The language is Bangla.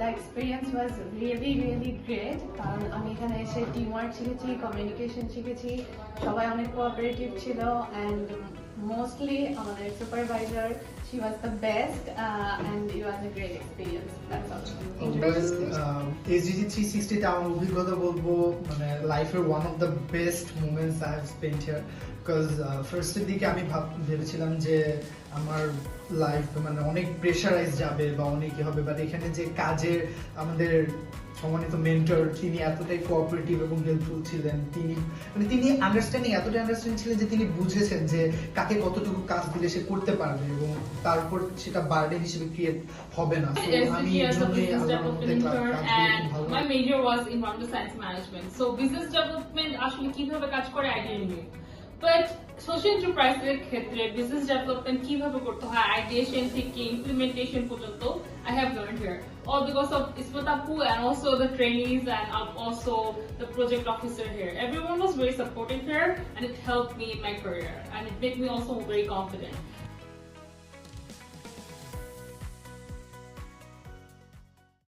The experience was really great. কারণ আমি এখানে এসে টিমওয়ার্ক শিখেছি, কমিউনিকেশন শিখেছি, সবাই অনেক কোঅপারেটিভ ছিল and mostly আমাদের supervisor she was the best and it was a great experience. That's all. SDG 360 তে আমার অভিজ্ঞতা বলবো মানে লাইফের one of the best moments I have spent here because ফার্স্টের দিকে আমি ভেবেছিলাম যে আমার লাইফ মানে অনেক প্রেশারাইজ যাবে বা অনেক হবে, বাট এখানে যে কাজের আমাদের সম্মানিত মেন্টর তিনি এতটাই কোঅপারেটিভ এবং হেল্পফুল ছিলেন, তিনি এতটাই আন্ডারস্ট্যান্ডিং ছিলেন যে তিনি বুঝেছেন যে কাকে কতটুকু কাজ দিলে সে করতে পারবে এবং তারপর সেটা বার্ডেন হিসেবে ক্রিয়েট হবে না। সো আমি এই জন্যই my major was environmental science management. So business development আসলে কিভাবে কাজ করে আইডিয়া নিয়ে, বাট সোশ্যাল এন্টারপ্রাইজের ক্ষেত্রে বিজনেস ডেভেলপমেন্ট কিভাবে করতে হয় আইডিয়েশন থেকে ইমপ্লিমেন্টেশন পর্যন্ত I have learned here, all because of Ismat Appu and also the trainees and also the project officer here. Everyone was very supportive here and it helped me in my career and it made me also very confident.